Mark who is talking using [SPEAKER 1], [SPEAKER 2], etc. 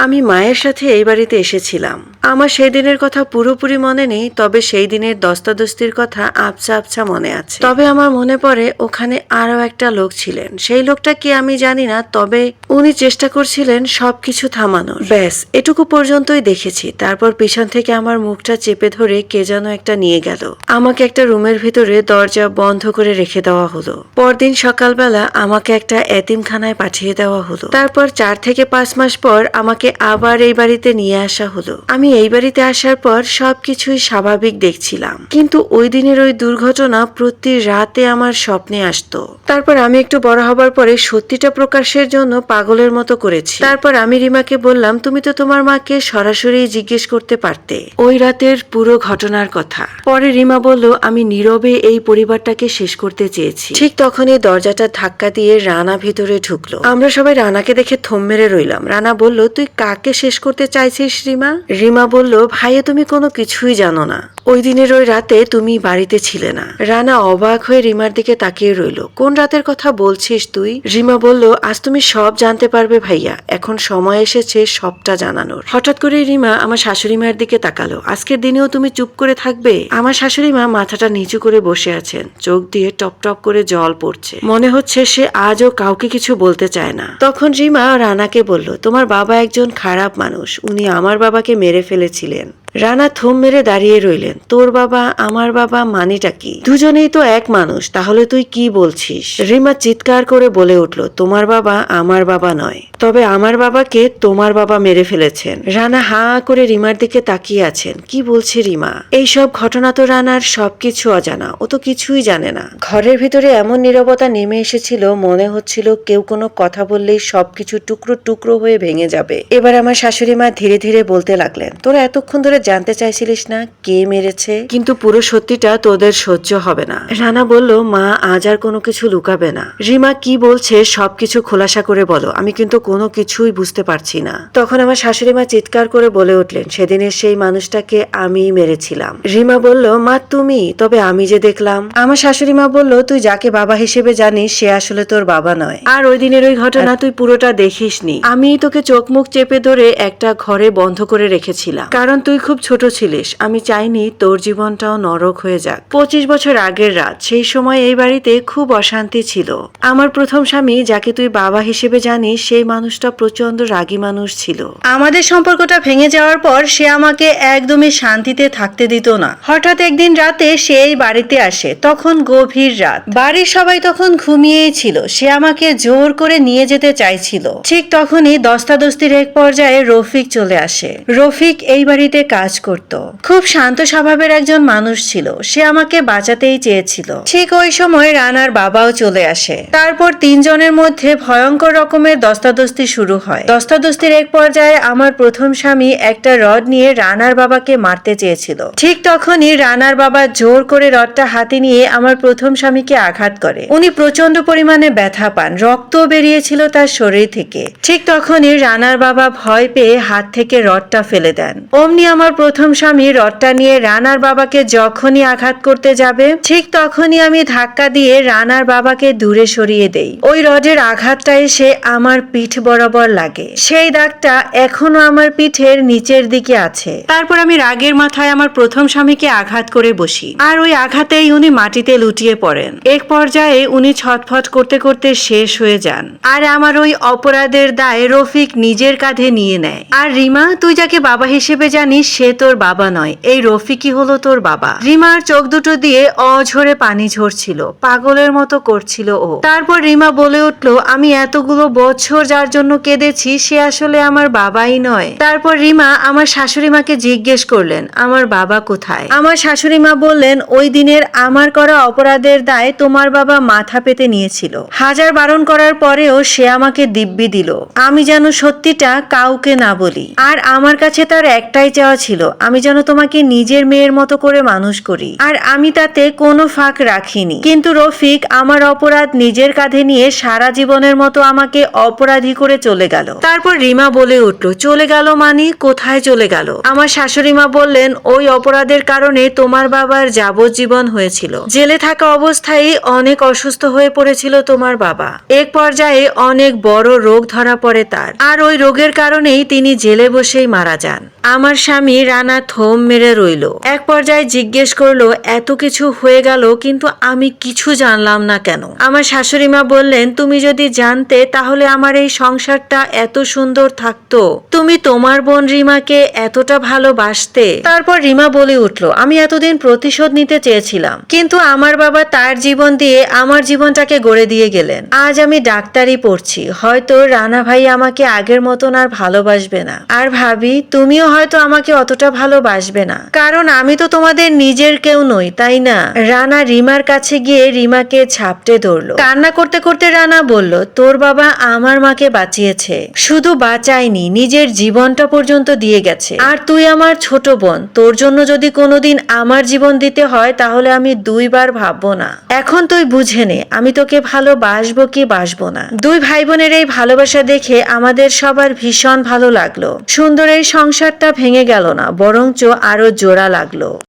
[SPEAKER 1] আমি মায়ের সাথে এই বাড়িতে এসেছিলাম। আমার সেই দিনের কথা পুরোপুরি মনে নেই, তবে সেই দিনের দস্তাদস্তির কথা আবছা আবছা মনে আছে। তবে আমার মনে পড়ে ওখানে আরো একটা লোক ছিলেন। সেই লোকটা কি আমি জানি না, তবে উনি চেষ্টা করছিলেন সবকিছু থামানোর। ব্যাস এটুকু পর্যন্তই দেখেছি। তারপর পিছন থেকে আমার মুখটা চেপে ধরে কে যেন একটা নিয়ে গেল। আমাকে একটা রুমের ভিতরে দরজা বন্ধ করে রেখে দেওয়া হলো। পরদিন সকালবেলা আমাকে একটা এতিমখানায় পাঠিয়ে দেওয়া হলো। তারপর 4 থেকে 5 মাস পর আমাকে আবার এই বাড়িতে নিয়ে আসা হলো। আমি এই বাড়িতে আসার পর সবকিছুই স্বাভাবিক দেখছিলাম, কিন্তু ওই দিনের ওই দুর্ঘটনা প্রতি রাতে আমার স্বপ্নে আসতো। তারপর আমি একটু বড় হবার পরে সত্যিটা প্রকাশের জন্য পাগলের মতো করেছি। তারপর আমি রিমাকে বললাম, তুমি তো তোমার মাকে সরাসরি জিজ্ঞেস করতে পারতে ওই রাতের পুরো ঘটনার কথা। পরে রিমা বলল, আমি নীরবে এই পরিবারটাকে শেষ করতে চেয়েছি। ঠিক তখনই দরজাটা ধাক্কা দিয়ে রানা ভিতরে ঢুকলো। আমরা সবাই রানাকে দেখে থম মেরে রইলাম। রানা বলল, তুই কাকে শেষ করতে চাইছিস রিমা? রিমা বলল, ভাইয়া তুমি কোনো কিছুই জানো না। ওই দিনের ওই রাতে তুমি বাড়িতে ছিলে না। রানা অবাক হয়ে রিমার দিকে তাকিয়ে রইল। কোন রাতের কথা বলছিস তুই? রিমা বলল, আজ তুমি সব জানতে পারবে ভাইয়া, এখন সময় এসেছে সবটা জানানোর। হঠাৎ করে রিমা আমার শাশুড়ি মায়ের দিকে তাকালো। আজকের দিনেও তুমি চুপ করে থাকবে? আমার শাশুড়ি মা মাথাটা নিচু করে বসে আছেন, চোখ দিয়ে টপ টপ করে জল পড়ছে। মনে হচ্ছে সে আজও কাউকে কিছু বলতে চায় না। তখন রিমা রানাকে বলল, তোমার বাবা একজন খারাপ মানুষ, উনি আমার বাবাকে মেরে ফেলেছিলেন। রানা থম মেরে দাঁড়িয়ে রইলেন। তোর বাবা আমার বাবা মানেটা কি? দুজনেই তো এক মানুষ, তাহলে তুই কি বলছিস? রিমা চিৎকার করে বলে উঠল, তোমার বাবা আমার বাবা নয়, তবে আমার বাবাকে তোমার বাবা মেরে ফেলেছেন। রানা হা করে রিমার দিকে তাকিয়ে আছেন। কি বলছে রিমা? এইসব ঘটনা তো রানার সবকিছু অজানা, ও তো কিছুই জানে না। ঘরের ভিতরে এমন নীরবতা নেমে এসেছিল, মনে হচ্ছিল কেউ কোনো কথা বললেই সবকিছু টুকরো টুকরো হয়ে ভেঙে যাবে। এবার আমার শাশুড়ি মা ধীরে ধীরে বলতে লাগলেন, তোরা এতক্ষণ ধরে জানতে চাইছিলিস না কে মেরেছে, কিন্তু পুরো সত্যিটা তোদের সহ্য হবে না। রানা বলল, মা আজ আর কোনো কিছু লুকাবে না। রিমা কি বলছে সবকিছু খোলাসা করে বলো, আমি কিন্তু কোনো কিছুই বুঝতে পারছি না। তখন আমার শাশুড়ি মা চিৎকার করে বলে উঠলেন, সেদিনের সেই মানুষটাকে আমিই মেরেছিলাম। রিমা বলল, মা তুমি? তবে আমি যে দেখলাম। আমার শাশুড়ি মা বলল, তুই যাকে বাবা হিসেবে জানিস সে আসলে তোর বাবা নয়, আর ওই দিনের ওই ঘটনা তুই পুরোটা দেখিসনি। আমি তোকে চোখ মুখ চেপে ধরে একটা ঘরে বন্ধ করে রেখেছিলাম, কারণ তুই খুব ছোট ছিলিস। আমি চাইনি তোর জীবনটাও নরক হয়ে যাক। 25 বছর আগের রাত, সেই সময় এই বাড়িতে খুব অশান্তি ছিল। আমার প্রথম স্বামী, যাকে তুই বাবা হিসেবে জানিস, সেই মানুষটা প্রচন্ড রাগী মানুষ ছিল। আমাদের সম্পর্কটা ভেঙে যাওয়ার পর সে আমাকে একদমই শান্তিতে থাকতে দিত না। হঠাৎ একদিন রাতে সে এই বাড়িতে আসে, তখন গভীর রাত, বাড়ির সবাই তখন ঘুমিয়েই ছিল। সে আমাকে জোর করে নিয়ে যেতে চাইছিল। ঠিক তখনই দস্তাদস্তির এক পর্যায়ে রফিক চলে আসে। রফিক এই বাড়িতে কাজ করত। খুব শান্ত স্বভাবের একজন মানুষ ছিল। সে আমাকে বাঁচাতেই চেয়েছিল। ঠিক ওই সময় রানার বাবাও চলে আসে। তারপর 3 জনের মধ্যে ভয়ঙ্কর রকমের দস্তাদস্তি শুরু হয়। দস্তাদস্তির এক পর্যায়ে আমার প্রথম স্বামী একটা রড নিয়ে রানার বাবাকে মারতে চেয়েছিল। ঠিক তখনই রানার বাবা জোর করে রডটা হাতে নিয়ে আমার প্রথম স্বামীকে আঘাত করে। উনি প্রচন্ড পরিমাণে ব্যথা পান, রক্ত বেরিয়েছিল তার শরীর থেকে। ঠিক তখনই রানার বাবা ভয় পেয়ে হাত থেকে রডটা ফেলে দেন। অমনি আমার প্রথম স্বামী রডটা নিয়ে রানার বাবাকে যখনই আঘাত করতে যাবে, ঠিক তখনই আমি ধাক্কা দিয়ে রানার বাবাকে দূরে সরিয়ে দেই। ওই রডের আঘাতটা এসে আমার পিঠ বরাবর লাগে। সেই দাগটা এখনো আমার পিঠের নিচের দিকে আছে। তারপর আমি রাগের মাথায় আমার প্রথম স্বামীকে আঘাত করে বসি, আর ওই আঘাতেই উনি মাটিতে লুটিয়ে পড়েন। এক পর্যায়ে উনি ছটফট করতে করতে শেষ হয়ে যান, আর আমার ওই অপরাধের দায় রফিক নিজের কাঁধে নিয়ে নেয়। আর রিমা, তুই যাকে বাবা হিসেবে জানিস সে তোর বাবা নয়, এই রফিকই হলো তোর বাবা। রিমার চোখ দুটো দিয়ে অঝরে পানি ঝরছিল, পাগলের মতো করছিল ও। তারপর রিমা বলে উঠলো, আমি এতগুলো বছর যার জন্য কেঁদেছি সে আসলে আমার বাবাই নয়। তারপর রিমা আমার শাশুড়ি মাকে জিজ্ঞেস করলেন, আমার বাবা কোথায়? আমার শাশুড়ি মা বললেন, ওই দিনের আমার করা অপরাধের দায় তোমার বাবা মাথা পেতে নিয়েছিল। হাজার বারণ করার পরেও সে আমাকে দিব্যি দিল আমি যেন সত্যিটা কাউকে না বলি। আর আমার কাছে তার একটাই চাওয়া ছিল, আমি যেন তোমাকে নিজের মেয়ের মতো করে মানুষ করি, আর আমি তাতে কোনো ফাঁক রাখিনি। কিন্তু রফিক আমার অপরাধ নিজের কাঁধে নিয়ে সারা জীবনের মতো আমাকে অপরাধী করে চলে গেল। তারপর রিমা বলে উঠলো, চলে গেল মানে? কোথায় চলে গেল? আমার শাশুড়ি মা বললেন, ওই অপরাধের কারণে তোমার বাবার যাবজ্জীবন হয়েছিল। জেলে থাকা অবস্থায় অনেক অসুস্থ হয়ে পড়েছিল তোমার বাবা। এক পর্যায়ে অনেক বড় রোগ ধরা পড়ে তার, আর ওই রোগের কারণেই তিনি জেলে বসেই মারা যান। আমার স্বামী রানা থম মেরে রইল। এক পর্যায়ে জিজ্ঞেস করলো, এত কিছু হয়ে গেল কিন্তু আমি কিছু জানলাম না কেন? আমার শাশুড়ি মা বললেন, তুমি যদি জানতে তাহলে আমার এই সংসারটা এত সুন্দর থাকতো। তুমি তোমার বোন রিমাকে এতটা ভালোবাসতে। তারপর রিমা বলে উঠলো, আমি এতদিন প্রতিশোধ নিতে চেয়েছিলাম, কিন্তু আমার বাবা তার জীবন দিয়ে আমার জীবনটাকে গড়ে দিয়ে গেলেন। আজ আমি ডাক্তারি পড়ছি, হয়তো রানা ভাই আমাকে আগের মতন আর ভালোবাসবে না। আর ভাবি, তুমিও হয়তো আমাকে অতটা ভালোবাসবে না, কারণ আমি তো তোমাদের নিজের কেউ নই, তাই না? রানা রিমার কাছে গিয়ে রিমাকে ঝাপটে ধরলো। কান্না করতে করতে রানা বলল, তোর বাবা আমার মাকে বাঁচিয়েছে, শুধু বাঁচায়নি, নিজের জীবনটা পর্যন্ত দিয়ে গেছে। আর তুই আমার ছোট বোন, তোর জন্য যদি কোনোদিন আমার জীবন দিতে হয় তাহলে আমি দুইবার ভাববো না। এখন তুই বুঝে নে আমি তোকে ভালোবাসবো কি বাসবো না। দুই ভাই বোনের এই ভালোবাসা দেখে আমাদের সবার ভীষণ ভালো লাগলো। সুন্দর এই সংসারটা ভেঙে গেল না, বরঞ্চ আরো জোড়া লাগলো।